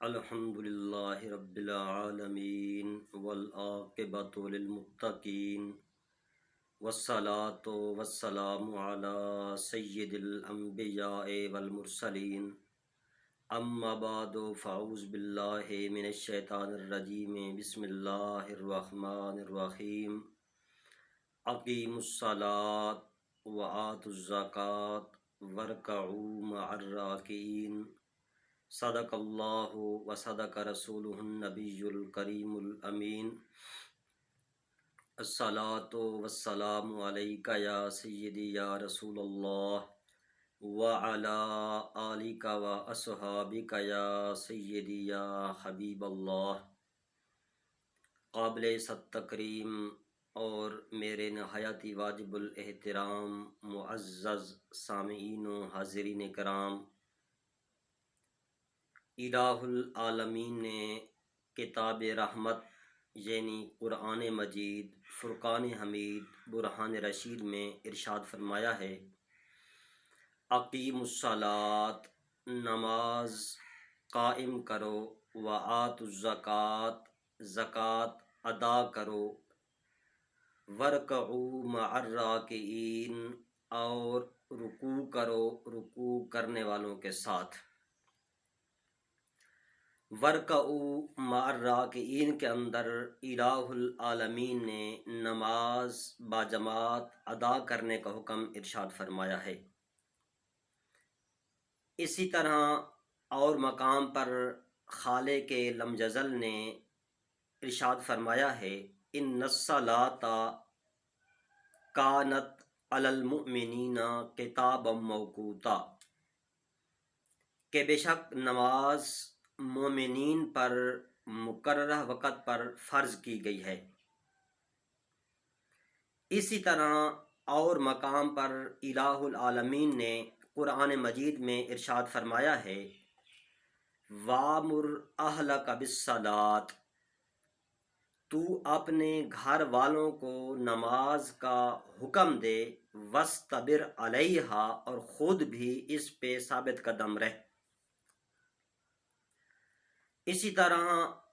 الحمد للہ رب العالمین والعاقبۃ للمتقین والصلاة والسلام علی سید الانبیاء والمرسلین اما بعد فاعوذ باللہ من الشیطان الرجیم بسم اللہ الرحمن الرحیم اقیموا الصلاة وآتوا الزکاة وارکعوا مع الراکعین صدق اللہ و صدق رسولہ النبی الکریم الامین الصلاۃ والسلام علیک یا سیدی یا رسول اللہ وعلی آلک و اصحابک یا سیدی یا حبیب اللہ۔ قابل صد تکریم اور میرے نہایت واجب الاحترام معزز سامعین و حاضرین کرام، الہ العالمین نے کتاب رحمت یعنی قرآن مجید فرقان حمید برہان رشید میں ارشاد فرمایا ہے، اقیم الصلاۃ، نماز قائم کرو، وآتوا الزکاۃ، زکوٰۃ ادا کرو، وارکعوا مع الراکعین، اور رکوع کرو رکوع کرنے والوں کے ساتھ۔ وارکعوا مع الراکعین کے اندر الہ العالمین نے نماز باجماعت ادا کرنے کا حکم ارشاد فرمایا ہے۔ اسی طرح اور مقام پر خالق لم یزل نے ارشاد فرمایا ہے، ان الصلاۃ کانت علی المؤمنین کتابا موقوتا، کہ بے شک نماز مومنین پر مقررہ وقت پر فرض کی گئی ہے۔ اسی طرح اور مقام پر الہ العالمین نے قرآن مجید میں ارشاد فرمایا ہے، وَأْمُرْ أَهْلَكَ بِالصَّلَاةِ، تو اپنے گھر والوں کو نماز کا حکم دے، وَاسْتَبِرْ عَلَيْهَا، اور خود بھی اس پہ ثابت قدم رہ۔ اسی طرح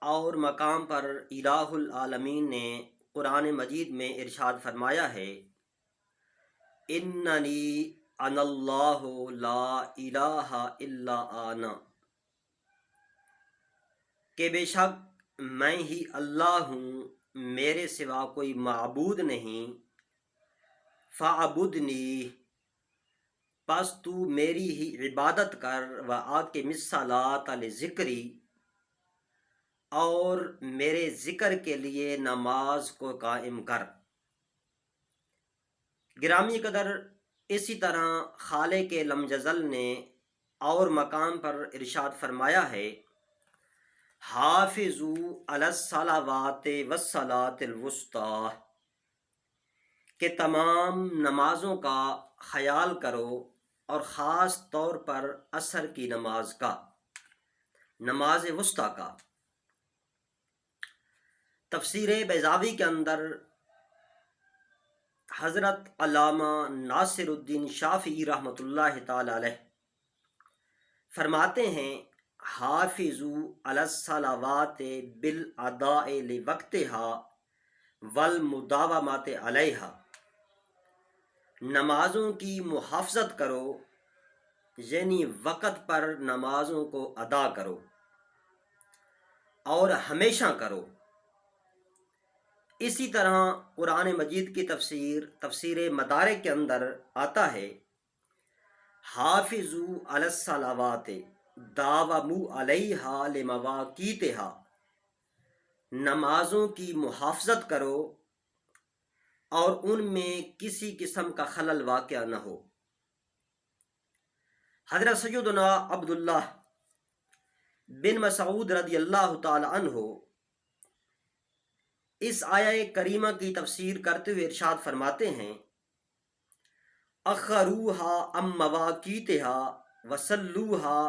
اور مقام پر الہ العالمین نے قرآن مجید میں ارشاد فرمایا ہے، اننی انا اللہ لا الہ الا انا، کہ بے شک میں ہی اللہ ہوں، میرے سوا کوئی معبود نہیں، فاعبدنی، پس تو میری ہی عبادت کر، وَأَقِمِ الصَّلَاةَ لِذِکْرِی، اور میرے ذکر کے لیے نماز کو قائم کر۔ گرامی قدر، اسی طرح خالق لم یزل نے اور مقام پر ارشاد فرمایا ہے، حافظوا علی الصلوات والصلاۃ الوسطی، کہ تمام نمازوں کا خیال کرو اور خاص طور پر عصر کی نماز کا، نماز وسطی کا۔ تفسیر بیضاوی کے اندر حضرت علامہ ناصر الدین شافعی رحمۃ اللہ تعالی علیہ فرماتے ہیں، حافظوا علی الصلوات بالاداء لوقتها والمداومۃ علیہا، نمازوں کی محافظت کرو، یعنی وقت پر نمازوں کو ادا کرو اور ہمیشہ کرو۔ اسی طرح قرآن مجید کی تفسیر مدارک کے اندر آتا ہے، حافظوا علی الصلوات داوموا علیہا لمواقیتہا، نمازوں کی محافظت کرو اور ان میں کسی قسم کا خلل واقع نہ ہو۔ حضرت سیدنا عبداللہ بن مسعود رضی اللہ تعالی عنہ اس آیہ کریمہ کی تفسیر کرتے ہوئے ارشاد فرماتے ہیں، اخروہا عن مواقیتہا وصلوہا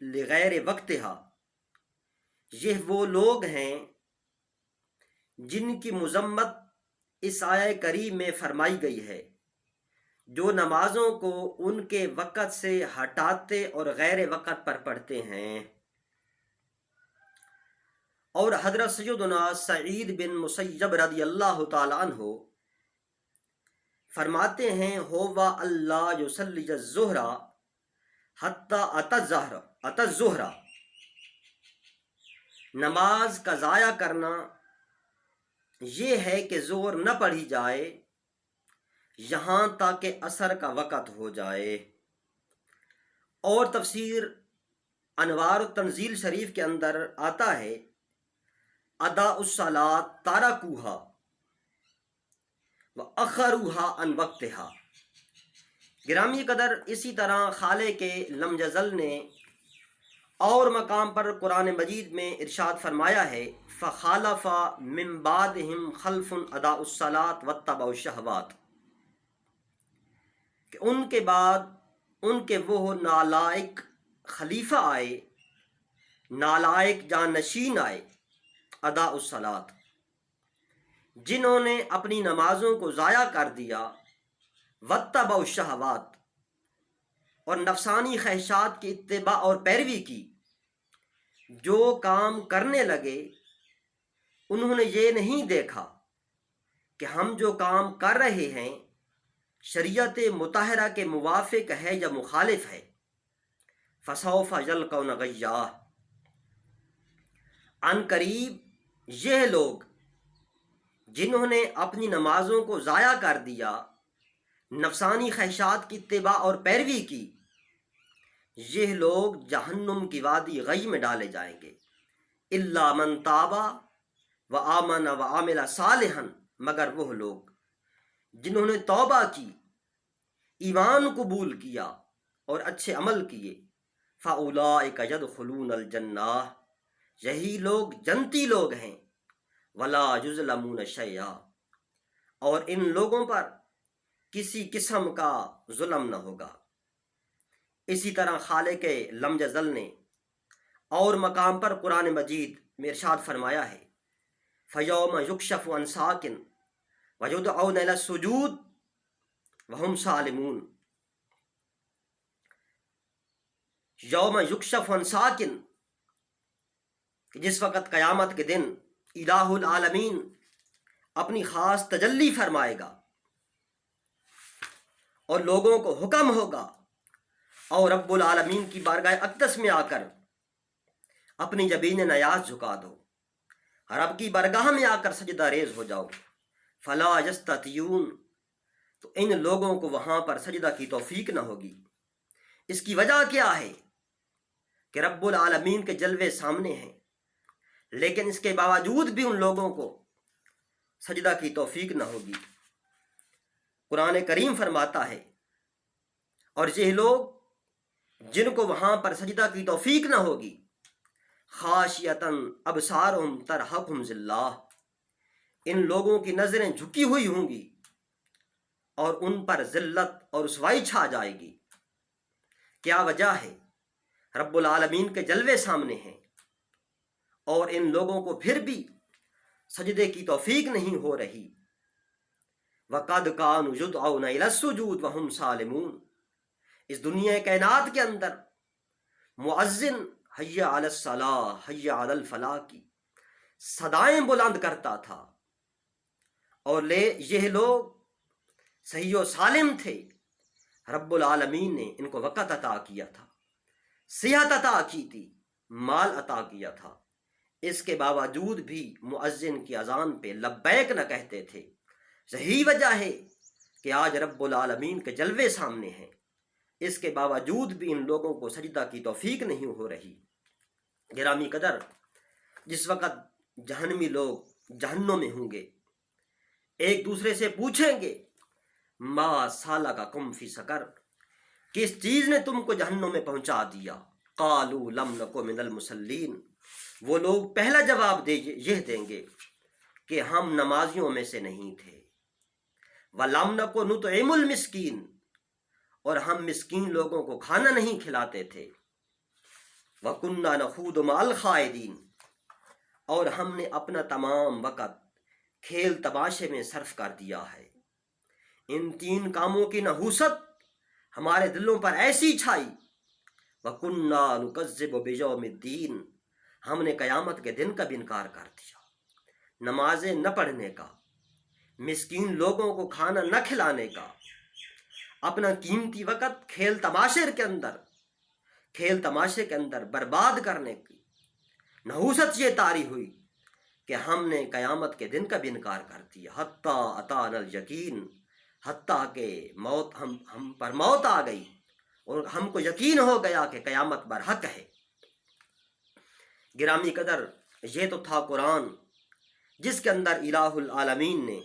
لغیر وقتہا، یہ وہ لوگ ہیں جن کی مذمت اس آیہ کریم میں فرمائی گئی ہے، جو نمازوں کو ان کے وقت سے ہٹاتے اور غیر وقت پر پڑھتے ہیں۔ اور حضرت سیدنا سعید بن مسیب رضی اللہ تعالی عنہ فرماتے ہیں ہوا اللہ یصلی الظہر حتی اتی الظہر، نماز کا ضائع کرنا یہ ہے کہ ظہر نہ پڑھی جائے یہاں تک کہ عصر کا وقت ہو جائے۔ اور تفسیر انوار التنزیل شریف کے اندر آتا ہے ادا الصلاۃ تارکوہا وَأَخَّرُوهَا عَنْ وَقْتِهَا۔ گرامی قدر اسی طرح خالق لم یزل نے اور مقام پر قرآن مجید میں ارشاد فرمایا ہے فَخَالَفَ مِن بَعْدِهِمْ خَلْفٌ أَضَاعُوا الصَّلَاةَ وَاتَّبَعُوا الشَّهَوَاتِ، کہ ان کے بعد ان کے وہ نالائق خلیفہ آئے، نالائق جانشین آئے، ادا الصلاۃ، جنہوں نے اپنی نمازوں کو ضائع کر دیا، واتبعوا الشہوات، اور نفسانی خواہشات کی اتباع اور پیروی کی۔ جو کام کرنے لگے انہوں نے یہ نہیں دیکھا کہ ہم جو کام کر رہے ہیں شریعت مطہرہ کے موافق ہے یا مخالف ہے، فسوف یلقون غیا، عن قریب یہ لوگ جنہوں نے اپنی نمازوں کو ضائع کر دیا، نفسانی خواہشات کی اتباع اور پیروی کی، یہ لوگ جہنم کی وادی غی میں ڈالے جائیں گے۔ الا من تاب وآمن وعمل صالحا، مگر وہ لوگ جنہوں نے توبہ کی، ایمان قبول کیا اور اچھے عمل کیے، فاولئک یدخلون الجنہ، یہی لوگ جنتی لوگ ہیں، ولا یظلمون شیئا، اور ان لوگوں پر کسی قسم کا ظلم نہ ہوگا۔ اسی طرح خالق لم یزل نے اور مقام پر قرآن مجید میں ارشاد فرمایا ہے فَيَوْمَ يُكْشَفُ عَنْ سَاقٍ وَيُدْعَوْنَ إِلَى السُّجُودِ وَهُمْ سَالِمُونَ۔ یوم یکشف عن ساکن، کہ جس وقت قیامت کے دن الہ العالمین اپنی خاص تجلی فرمائے گا اور لوگوں کو حکم ہوگا اور رب العالمین کی بارگاہ اقدس میں آ کر اپنی جبین نیاز جھکا دو، رب کی بارگاہ میں آ کر سجدہ ریز ہو جاؤ، فلا یستطیعون، تو ان لوگوں کو وہاں پر سجدہ کی توفیق نہ ہوگی۔ اس کی وجہ کیا ہے کہ رب العالمین کے جلوے سامنے ہیں، لیکن اس کے باوجود بھی ان لوگوں کو سجدہ کی توفیق نہ ہوگی۔ قرآن کریم فرماتا ہے اور یہ لوگ جن کو وہاں پر سجدہ کی توفیق نہ ہوگی، خاشیتاً ابصارہم ترہقہم ذلہ، ان لوگوں کی نظریں جھکی ہوئی ہوں گی اور ان پر ذلت اور رسوائی چھا جائے گی۔ کیا وجہ ہے؟ رب العالمین کے جلوے سامنے ہیں اور ان لوگوں کو پھر بھی سجدے کی توفیق نہیں ہو رہی۔ وَقَدْ كَانُوا يُدْعَوْنَ إِلَى السُّجُودِ وَهُمْ سَالِمُونَ، اس دنیا کائنات کے اندر مؤذن حی علی الصلاح حی علی الفلاح کی صدائیں بلند کرتا تھا، اور یہ لوگ صحیح و سالم تھے۔ رب العالمین نے ان کو وقت عطا کیا تھا، صحت عطا کی تھی، مال عطا کیا تھا، اس کے باوجود بھی مؤذن کی اذان پہ لبیک نہ کہتے تھے۔ یہی وجہ ہے کہ آج رب العالمین کے جلوے سامنے ہیں، اس کے باوجود بھی ان لوگوں کو سجدہ کی توفیق نہیں ہو رہی۔ گرامی قدر، جس وقت جہنمی لوگ جہنم میں ہوں گے، ایک دوسرے سے پوچھیں گے ما سالککم فی سقر، کس چیز نے تم کو جہنم میں پہنچا دیا؟ قالوا لم نک من المصلین، وہ لوگ پہلا جواب یہ دیں گے کہ ہم نمازیوں میں سے نہیں تھے۔ وَلَمْ نَكُ نُطْعِمُ الْمِسْكِينَ، اور ہم مسکین لوگوں کو کھانا نہیں کھلاتے تھے۔ وَكُنَّا نَخُوضُ مَعَ الْخَائِضِينَ، اور ہم نے اپنا تمام وقت کھیل تماشے میں صرف کر دیا ہے۔ ان تین کاموں کی نحوست ہمارے دلوں پر ایسی چھائی، وَكُنَّا نُكَذِّبُ بِيَوْمِ الدِّينِ، ہم نے قیامت کے دن کا بھی انکار کر دیا، نمازیں نہ پڑھنے کا، مسکین لوگوں کو کھانا نہ کھلانے کا، اپنا قیمتی وقت کھیل تماشے کے اندر برباد کرنے کی نحوست یہ طاری ہوئی کہ ہم نے قیامت کے دن کا بھی انکار کر دیا۔ حتیٰ اتانا الیقین، حتیٰ کہ ہم پر موت آ گئی اور ہم کو یقین ہو گیا کہ قیامت برحق ہے۔ گرامی قدر، یہ تو تھا قرآن جس کے اندر الہ العالمین نے،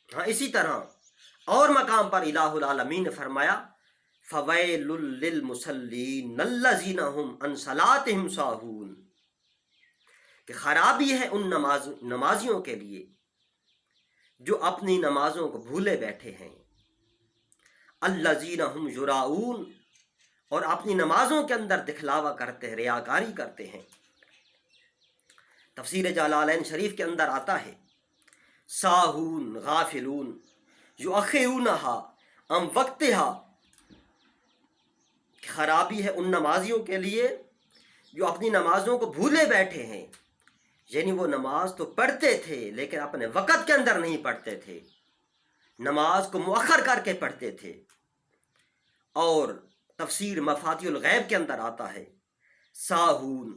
اسی طرح اور مقام پر الہ العالمین نے فرمایا فویل للمصلین الذین هم عن صلاتهم ساہون، کہ خرابی ہے ان نمازیوں کے لیے جو اپنی نمازوں کو بھولے بیٹھے ہیں، الذین هم یراؤون، اور اپنی نمازوں کے اندر دکھلاوا کرتے ہیں، ریاکاری کرتے ہیں۔ تفسیر جلالین شریف کے اندر آتا ہے ساہون غافلون یؤخرونها عن وقتها، خرابی ہے ان نمازیوں کے لیے جو اپنی نمازوں کو بھولے بیٹھے ہیں، یعنی وہ نماز تو پڑھتے تھے لیکن اپنے وقت کے اندر نہیں پڑھتے تھے، نماز کو مؤخر کر کے پڑھتے تھے۔ اور تفسیر مفاتیح الغیب کے اندر آتا ہے ساہون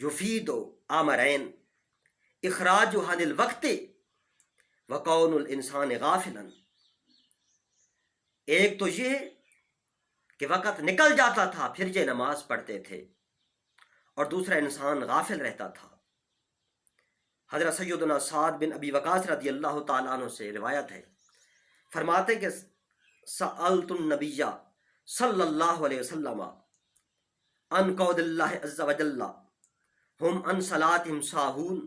یفید امرین اخراج عن الوقت وکون الانسان غافلا، ایک تو یہ کہ وقت نکل جاتا تھا پھر یہ نماز پڑھتے تھے، اور دوسرا انسان غافل رہتا تھا۔ حضرت سیدنا سعد بن ابی وقاص رضی اللہ تعالیٰ عنہ سے روایت ہے، فرماتے کہ سألت النبی صلی اللہ علیہ وسلم عن قول اللہ عز وجل ہم عن صلاتہم ساہون،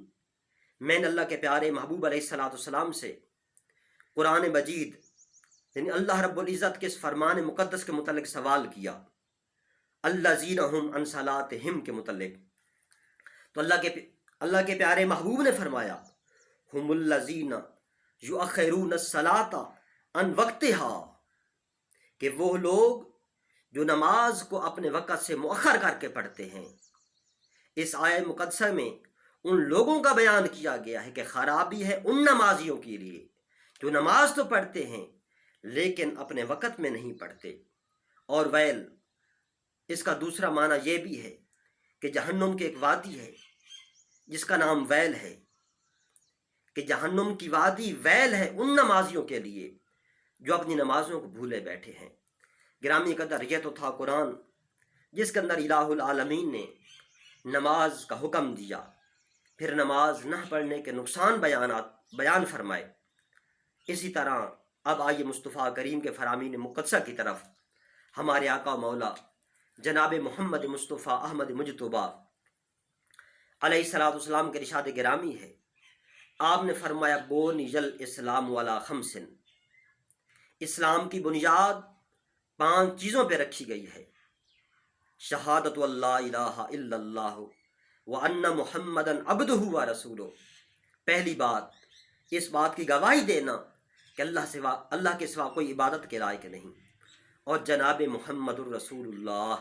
میں نے اللہ کے پیارے محبوب علیہ السلام سے قرآن مجید یعنی اللہ رب العزت کے اس فرمان مقدس کے متعلق سوال کیا، الذین ہم عن صلاتہم کے متعلق، تو اللہ کے پیارے محبوب نے فرمایا ہم الذین یؤخرون الصلاۃ عن وقتها، کہ وہ لوگ جو نماز کو اپنے وقت سے مؤخر کر کے پڑھتے ہیں۔ اس آیہ مقدسہ میں ان لوگوں کا بیان کیا گیا ہے کہ خرابی ہے ان نمازیوں کے لیے جو نماز تو پڑھتے ہیں لیکن اپنے وقت میں نہیں پڑھتے۔ اور ویل، اس کا دوسرا معنی یہ بھی ہے کہ جہنم کی ایک وادی ہے جس کا نام ویل ہے، کہ جہنم کی وادی ویل ہے ان نمازیوں کے لیے جو اپنی نمازوں کو بھولے بیٹھے ہیں۔ گرامی قدر، یہ تو تھا قرآن جس کے اندر الہ العالمین نے نماز کا حکم دیا، پھر نماز نہ پڑھنے کے نقصان بیان فرمائے۔ اسی طرح اب آئیے مصطفیٰ کریم کے فرامین مقدسہ کی طرف۔ ہمارے آقا و مولا جناب محمد مصطفیٰ احمد مجتبیٰ علیہ الصلوۃ والسلام کے ارشاد گرامی ہے، آپ نے فرمایا بنی الاسلام علی خمس، اسلام کی بنیاد 5 چیزوں پہ رکھی گئی ہے، شہادت اللہ الہ الا اللہ وان محمدا عبدہ ورسولہ، پہلی بات اس بات کی گواہی دینا کہ اللہ کے سوا کوئی عبادت کے لائق نہیں، اور جناب محمد الرسول اللہ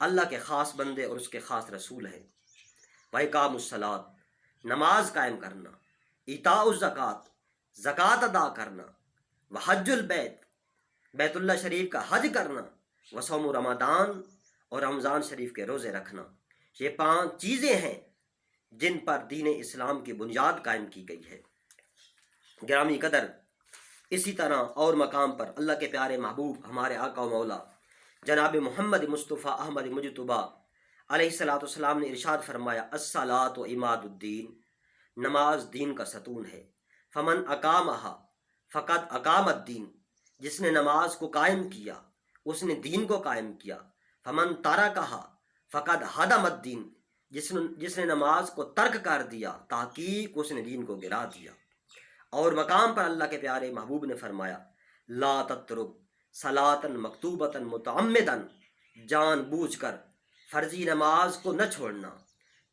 اللہ کے خاص بندے اور اس کے خاص رسول ہیں۔ وإقام الصلاۃ، نماز قائم کرنا، ایتاء الزکوٰۃ، زکوٰۃ ادا کرنا، وحج البیت، بیت اللہ شریف کا حج کرنا، وصوم رمضان، اور رمضان شریف کے روزے رکھنا۔ یہ 5 چیزیں ہیں جن پر دین اسلام کی بنیاد قائم کی گئی ہے۔ گرامی قدر، اسی طرح اور مقام پر اللہ کے پیارے محبوب ہمارے آقا و مولا جناب محمد مصطفیٰ احمد مجتبیٰ علیہ الصلوۃ والسلام نے ارشاد فرمایا الصلاۃ عماد الدین، نماز دین کا ستون ہے، فمن اقامہا فقد اقام الدین، جس نے نماز کو قائم کیا اس نے دین کو قائم کیا، فمن ترکہا فقد ہدم الدین، جس نے نماز کو ترک کر دیا تحقیق اس نے دین کو گرا دیا۔ اور مقام پر اللہ کے پیارے محبوب نے فرمایا لا تترک صلاۃ مکتوبۃ متعمدا، جان بوجھ کر فرضی نماز کو نہ چھوڑنا،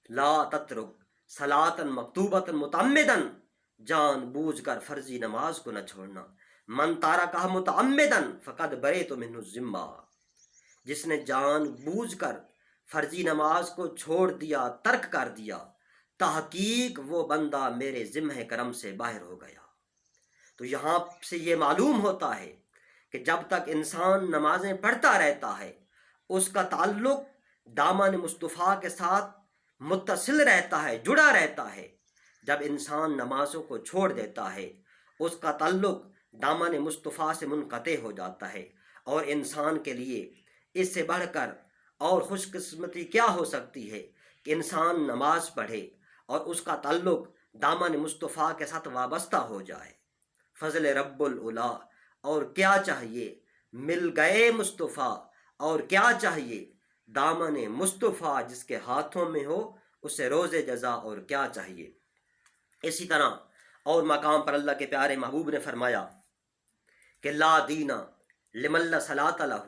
لا تترک صلاۃ مکتوبۃ متعمدا، جان بوجھ کر فرضی نماز کو نہ چھوڑنا، من ترکہ متعمدا فقد بریت منہ الذمہ، جس نے جان بوجھ کر فرضی نماز کو چھوڑ دیا، ترک کر دیا، تحقیق وہ بندہ میرے ذمہ کرم سے باہر ہو گیا۔ تو یہاں سے یہ معلوم ہوتا ہے کہ جب تک انسان نمازیں پڑھتا رہتا ہے اس کا تعلق دامن مصطفیٰ کے ساتھ متصل رہتا ہے، جڑا رہتا ہے۔ جب انسان نمازوں کو چھوڑ دیتا ہے اس کا تعلق دامن مصطفیٰ سے منقطع ہو جاتا ہے۔ اور انسان کے لیے اس سے بڑھ کر اور خوش قسمتی کیا ہو سکتی ہے کہ انسان نماز پڑھے اور اس کا تعلق دامن مصطفیٰ کے ساتھ وابستہ ہو جائے۔ فضل رب العلا، اور کیا چاہیے، مل گئے مصطفیٰ، اور کیا چاہیے، دامن مصطفیٰ جس کے ہاتھوں میں ہو اسے روز جزا، اور کیا چاہیے۔ اسی طرح اور مقام پر اللہ کے پیارے محبوب نے فرمایا کہ لا دینہ لمن لا صلاۃ لہ،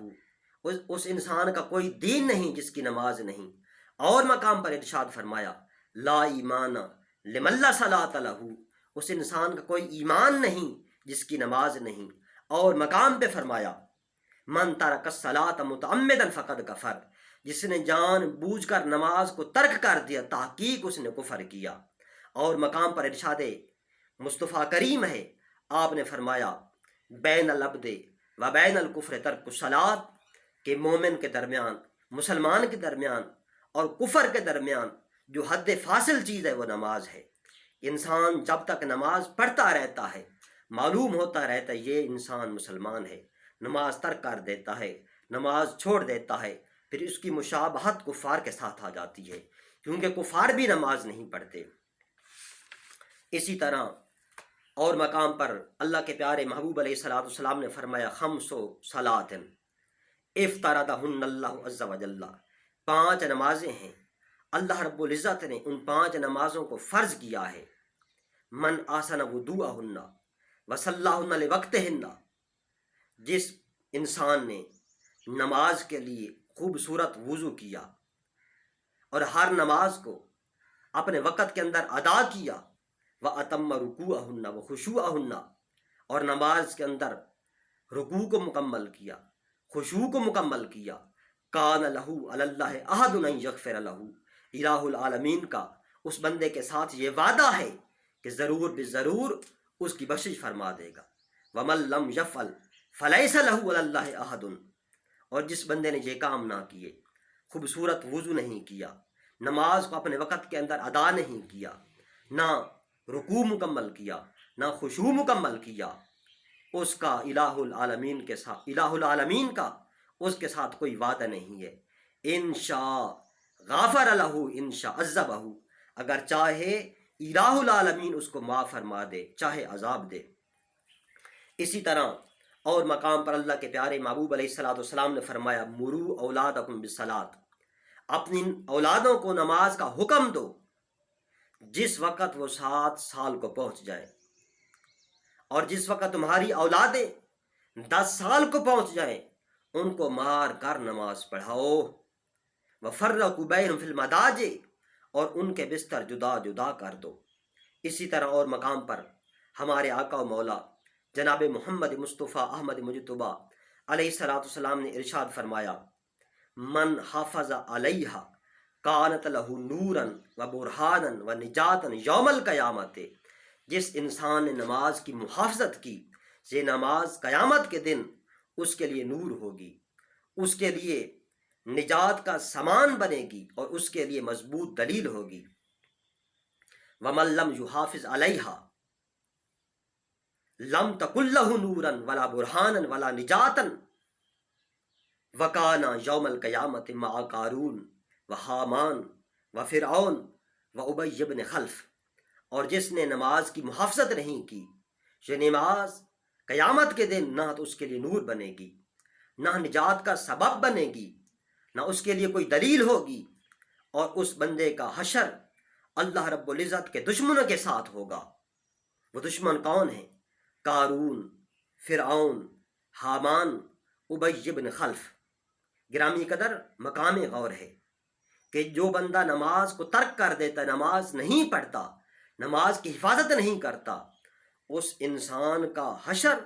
اس انسان کا کوئی دین نہیں جس کی نماز نہیں۔ اور مقام پر ارشاد فرمایا لا ایمان لمن لا صلاۃ لہ، اس انسان کا کوئی ایمان نہیں جس کی نماز نہیں۔ اور مقام پہ فرمایا من ترک الصلاۃ متعمدا فقد کفر، جس نے جان بوجھ کر نماز کو ترک کر دیا تحقیق اس نے کفر کیا۔ اور مقام پر ارشاد مصطفیٰ کریم ہے، آپ نے فرمایا بین العبد و بین الکفر ترک الصلاۃ، کہ مومن کے درمیان، مسلمان کے درمیان اور کفر کے درمیان جو حد فاصل چیز ہے وہ نماز ہے۔ انسان جب تک نماز پڑھتا رہتا ہے معلوم ہوتا رہتا ہے یہ انسان مسلمان ہے، نماز ترک کر دیتا ہے، نماز چھوڑ دیتا ہے، پھر اس کی مشابہت کفار کے ساتھ آ جاتی ہے، کیونکہ کفار بھی نماز نہیں پڑھتے۔ اسی طرح اور مقام پر اللہ کے پیارے محبوب علیہ الصلوۃ والسلام نے فرمایا خمس صلاۃ افترضہن اللہ عز وجل، 5 نمازیں ہیں اللہ رب العزت نے ان 5 نمازوں کو فرض کیا ہے۔ من احسن وضوءہن وصلاہن لوقتہن، جس انسان نے نماز کے لیے خوبصورت وضو کیا اور ہر نماز کو اپنے وقت کے اندر ادا کیا، وَأَتَمَّ رُكُوعَهُنَّ وَخُشُوعَهُنَّ، اور نماز کے اندر رکوع کو مکمل کیا، خشوع کو مکمل کیا، کان لہو علی اللہ عہد ان یغفر لہو، الہ العالمین کا اس بندے کے ساتھ یہ وعدہ ہے کہ ضرور بضرور اس کی بخشش فرما دے گا۔ وَمَن لَّمْ يَفْعَلْ فَلَيْسَ لَهُ عَلَى اللَّهِ عَهْدٌ، اور جس بندے نے یہ کام نہ کیے، خوبصورت وضو نہیں کیا، نماز کو اپنے وقت کے اندر ادا نہیں کیا، نہ رکوع مکمل کیا، نہ خشوع مکمل کیا، اس کا الہ العالمین کا اس کے ساتھ کوئی وعدہ نہیں ہے۔ انشاء غافر لہ انشاء عذبہ، اگر چاہے الہ العالمین اس کو معاف فرما دے، چاہے عذاب دے۔ اسی طرح اور مقام پر اللہ کے پیارے محبوب علیہ الصلوۃ والسلام نے فرمایا مروا اولادکم بالصلاۃ، اپنی اولادوں کو نماز کا حکم دو جس وقت وہ 7 سال کو پہنچ جائے، اور جس وقت تمہاری اولادیں 10 سال کو پہنچ جائیں ان کو مار کر نماز پڑھاؤ۔ وَفَرَّقُوا بَيْنَهُمْ فِي الْمَضَاجِعِ، اور ان کے بستر جدا جدا کر دو۔ اسی طرح اور مقام پر ہمارے آقا و مولا جناب محمد مصطفیٰ احمد مجتبیٰ علیہ الصلوۃ والسلام نے ارشاد فرمایا من حافظ علیہ کانت لہ نورا و برہانا و نجاتا یوم القیامت، جس انسان نے نماز کی محافظت کی یہ نماز قیامت کے دن اس کے لیے نور ہوگی، اس کے لیے نجات کا سامان بنے گی اور اس کے لیے مضبوط دلیل ہوگی۔ وَمَن لَّمْ يُحَافِظْ عَلَيْهَا لَمْ تَكُن لَّهُ نُورًا وَلَا بُرْهَانًا وَلَا نِجَاتًا وَكَانَ يَوْمَ الْقِيَامَةِ مَعَ قارون وحامان وفرعون وأبی بن خلف، اور جس نے نماز کی محافظت نہیں کی یہ نماز قیامت کے دن نہ تو اس کے لیے نور بنے گی، نہ نجات کا سبب بنے گی، نہ اس کے لیے کوئی دلیل ہوگی، اور اس بندے کا حشر اللہ رب العزت کے دشمنوں کے ساتھ ہوگا۔ وہ دشمن کون ہیں؟ قارون، فرعون، حامان، ابی بن خلف۔ گرامی قدر مقام غور ہے کہ جو بندہ نماز کو ترک کر دیتا، نماز نہیں پڑھتا، نماز کی حفاظت نہیں کرتا، اس انسان کا حشر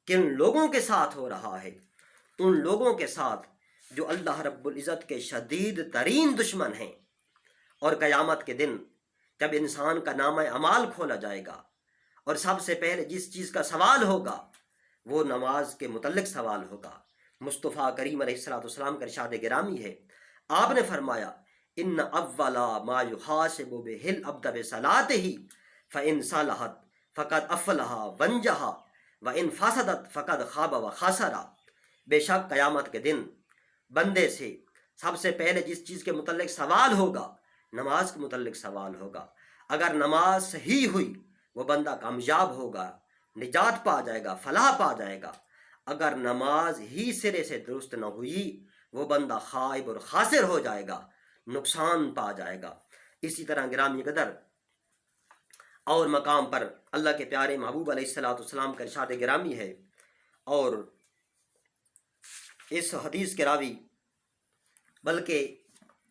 کن لوگوں کے ساتھ ہو رہا ہے؟ ان لوگوں کے ساتھ جو اللہ رب العزت کے شدید ترین دشمن ہیں، اور قیامت کے دن جب انسان کا نامہ اعمال کھولا جائے گا اور سب سے پہلے جس چیز کا سوال ہوگا وہ نماز کے متعلق سوال ہوگا۔ مصطفیٰ کریم علیہ الصلوۃ والسلام کا ارشاد گرامی ہے، آپ نے فرمایا ان اولا ما یحاسب بہ العبد بصلاتہ فان صلحت فقد افلح وانجح وان فسدت فقد خاب وخسر۔ بے شک قیامت کے دن بندے سے سب سے پہلے جس چیز کے متعلق سوال ہوگا نماز کے متعلق سوال ہوگا۔ اگر نماز صحیح ہوئی وہ بندہ کامیاب ہوگا، نجات پا جائے گا، فلاح پا جائے گا۔ اگر نماز ہی سرے سے درست نہ ہوئی وہ بندہ خائب اور خاسر ہو جائے گا، نقصان پا جائے گا۔ اسی طرح گرامی قدر اور مقام پر اللہ کے پیارے محبوب علیہ الصلوۃ والسلام کا ارشاد گرامی ہے، اور اس حدیث کے راوی بلکہ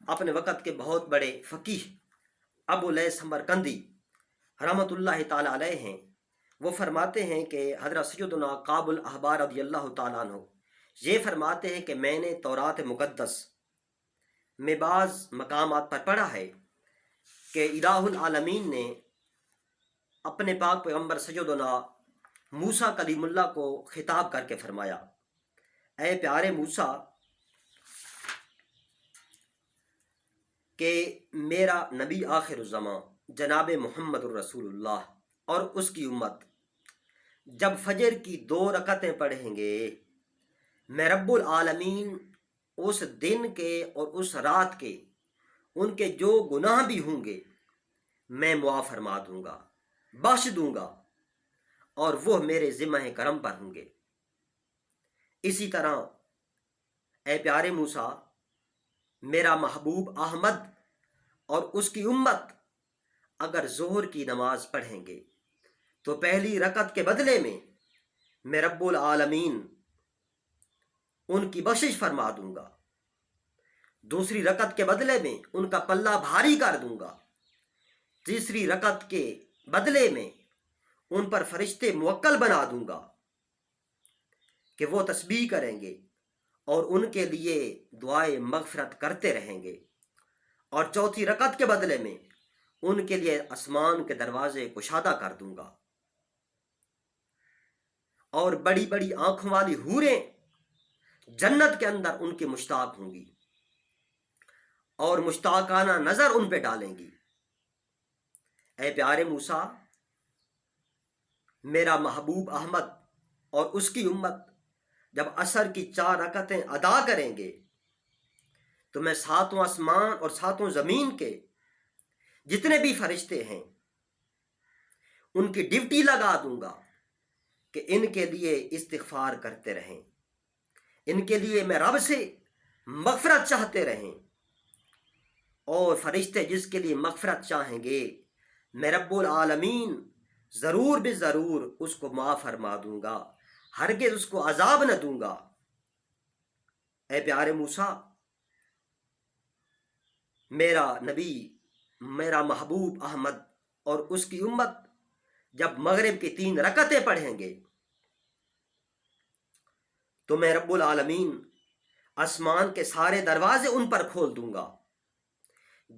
اپنے وقت کے بہت بڑے فقیہ ابو لیث سمرقندی رحمۃ اللہ تعالیٰ علیہ ہیں، وہ فرماتے ہیں کہ حضرت سیدنا کعب الاحبار رضی اللہ تعالیٰ عنہ یہ فرماتے ہیں کہ میں نے تورات مقدس میں بعض مقامات پر پڑھا ہے کہ الہ العالمین نے اپنے پاک پیغمبر سیدنا موسیٰ کلیم اللہ کو خطاب کر کے فرمایا، اے پیارے موسیٰ، کہ میرا نبی آخر الزمان جناب محمد الرسول اللہ اور اس کی امت جب فجر کی 2 رکعتیں پڑھیں گے، میں رب العالمین اس دن کے اور اس رات کے ان کے جو گناہ بھی ہوں گے میں معاف فرما دوں گا، بخش دوں گا، اور وہ میرے ذمہ کرم پر ہوں گے۔ اسی طرح اے پیارے موسیٰ، میرا محبوب احمد اور اس کی امت اگر ظہر کی نماز پڑھیں گے تو پہلی رکعت کے بدلے میں رب العالمین ان کی بخشش فرما دوں گا، دوسری رکعت کے بدلے میں ان کا پلہ بھاری کر دوں گا، تیسری رکعت کے بدلے میں ان پر فرشتے موکل بنا دوں گا کہ وہ تسبیح کریں گے اور ان کے لیے دعائے مغفرت کرتے رہیں گے، اور چوتھی رکعت کے بدلے میں ان کے لیے آسمان کے دروازے کشادہ کر دوں گا، اور بڑی بڑی آنکھوں والی حوریں جنت کے اندر ان کی مشتاق ہوں گی اور مشتاقانہ نظر ان پہ ڈالیں گی۔ اے پیارے موسیٰ، میرا محبوب احمد اور اس کی امت جب عصر کی 4 رکعتیں ادا کریں گے تو میں 7 آسمان اور 7 زمین کے جتنے بھی فرشتے ہیں ان کی ڈیوٹی لگا دوں گا کہ ان کے لیے استغفار کرتے رہیں، ان کے لیے میں رب سے مغفرت چاہتے رہیں، اور فرشتے جس کے لیے مغفرت چاہیں گے میں رب العالمین ضرور بے ضرور اس کو معاف فرما دوں گا، ہرگز اس کو عذاب نہ دوں گا۔ اے پیارے موسیٰ، میرا نبی، میرا محبوب احمد اور اس کی امت جب مغرب کی 3 رکعتیں پڑھیں گے تو میں رب العالمین آسمان کے سارے دروازے ان پر کھول دوں گا،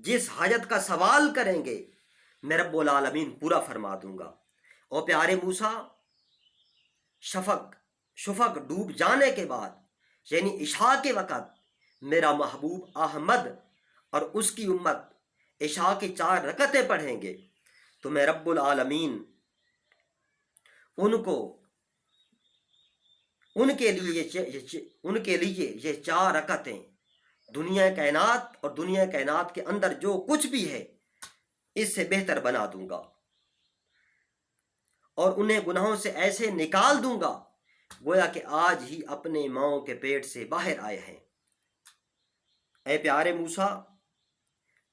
جس حاجت کا سوال کریں گے میں رب العالمین پورا فرما دوں گا۔ اور پیارے موسیٰ، شفق ڈوب جانے کے بعد یعنی عشاء کے وقت میرا محبوب احمد اور اس کی امت عشاء کی 4 رکعتیں پڑھیں گے تو میں رب العالمین ان کے لیے یہ 4 رکعتیں دنیا کائنات اور دنیا کائنات کے اندر جو کچھ بھی ہے اس سے بہتر بنا دوں گا، اور انہیں گناہوں سے ایسے نکال دوں گا گویا کہ آج ہی اپنے ماؤں کے پیٹ سے باہر آئے ہیں۔ اے پیارے موسیٰ،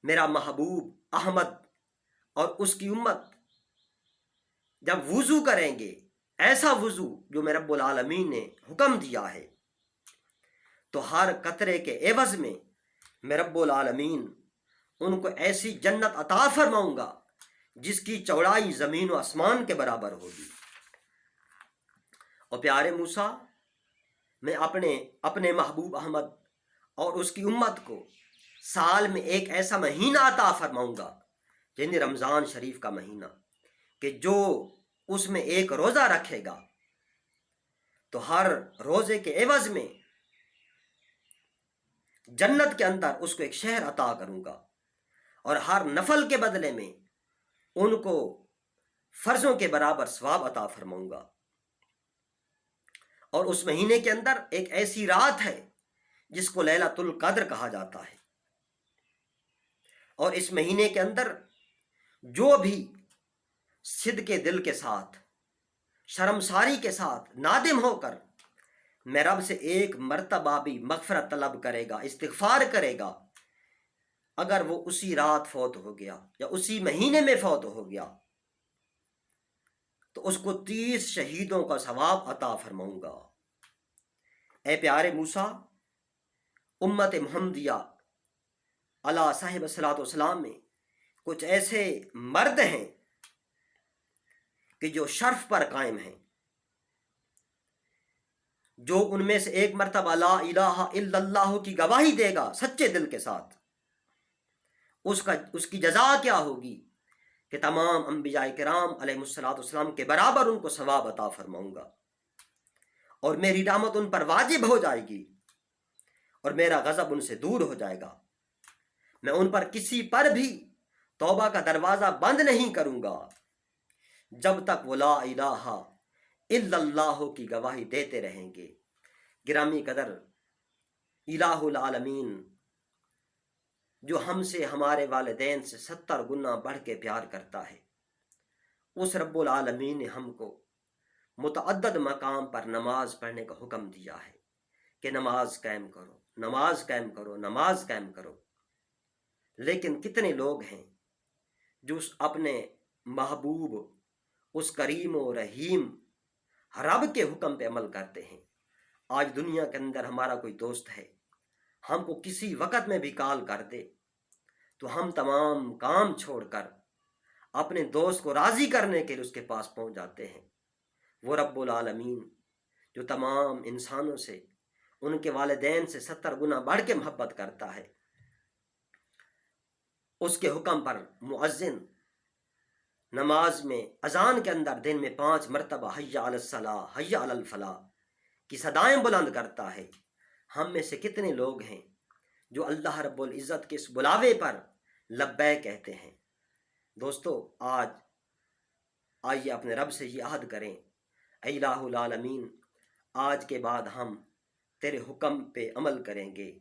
میرا محبوب احمد اور اس کی امت جب وضو کریں گے، ایسا وضو جو میں رب العالمین نے حکم دیا ہے، تو ہر قطرے کے عوض میں رب العالمین ان کو ایسی جنت عطا فرماؤں گا جس کی چوڑائی زمین و آسمان کے برابر ہوگی۔ اور پیارے موسیٰ، میں اپنے محبوب احمد اور اس کی امت کو سال میں ایک ایسا مہینہ عطا فرماؤں گا، یعنی رمضان شریف کا مہینہ، کہ جو اس میں ایک روزہ رکھے گا تو ہر روزے کے عوض میں جنت کے اندر اس کو ایک شہر عطا کروں گا، اور ہر نفل کے بدلے میں ان کو فرضوں کے برابر ثواب عطا فرماؤں گا۔ اور اس مہینے کے اندر ایک ایسی رات ہے جس کو لیلۃ القدر کہا جاتا ہے، اور اس مہینے کے اندر جو بھی صدق دل کے ساتھ، شرمساری کے ساتھ، نادم ہو کر میں رب سے ایک مرتبہ بھی مغفرت طلب کرے گا، استغفار کرے گا، اگر وہ اسی رات فوت ہو گیا یا اسی مہینے میں فوت ہو گیا تو اس کو 30 شہیدوں کا ثواب عطا فرماؤں گا۔ اے پیارے موسیٰ، امت محمدیہ علی صاحب الصلاۃ والسلام میں کچھ ایسے مرد ہیں کہ جو شرف پر قائم ہیں، جو ان میں سے ایک مرتبہ لا الہ الا اللہ کی گواہی دے گا سچے دل کے ساتھ، اس کی جزا کیا ہوگی کہ تمام انبیاء کرام علیہ الصلوۃ والسلام کے برابر ان کو ثواب عطا فرماؤں گا، اور میری رحمت ان پر واجب ہو جائے گی، اور میرا غضب ان سے دور ہو جائے گا۔ میں ان پر کسی پر بھی توبہ کا دروازہ بند نہیں کروں گا جب تک وہ لا الہ الا اللہ کی گواہی دیتے رہیں گے۔ گرامی قدر الہ العالمین جو ہم سے ہمارے والدین سے 70 گنا بڑھ کے پیار کرتا ہے، اس رب العالمین نے ہم کو متعدد مقام پر نماز پڑھنے کا حکم دیا ہے کہ نماز قائم کرو، نماز قائم کرو، نماز قائم کرو۔ لیکن کتنے لوگ ہیں جو اس اپنے محبوب، اس کریم و رحیم رب کے حکم پہ عمل کرتے ہیں۔ آج دنیا کے اندر ہمارا کوئی دوست ہے، ہم کو کسی وقت میں بھی کال کر دے تو ہم تمام کام چھوڑ کر اپنے دوست کو راضی کرنے کے لیے اس کے پاس پہنچ جاتے ہیں۔ وہ رب العالمین جو تمام انسانوں سے، ان کے والدین سے 70 گنا بڑھ کے محبت کرتا ہے، اس کے حکم پر مؤذن نماز میں اذان کے اندر دن میں 5 مرتبہ حی علی الصلاۃ، حی علی الفلاح کی صدائیں بلند کرتا ہے۔ ہم میں سے کتنے لوگ ہیں جو اللہ رب العزت کے اس بلاوے پر لبیک کہتے ہیں؟ دوستو، آج آئیے اپنے رب سے یہ عہد کریں، اے الہ العالمین، آج کے بعد ہم تیرے حکم پہ عمل کریں گے،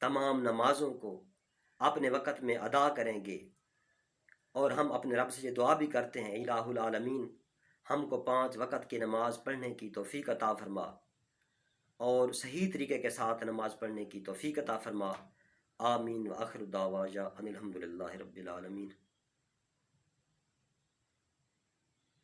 تمام نمازوں کو اپنے وقت میں ادا کریں گے، اور ہم اپنے رب سے یہ دعا بھی کرتے ہیں، الہ العالمین ہم کو 5 وقت کی نماز پڑھنے کی توفیق عطا فرما، اور صحیح طریقے کے ساتھ نماز پڑھنے کی توفیق عطا فرما۔ آمین، وآخر دعوانا ان الحمد للہ رب العالمین۔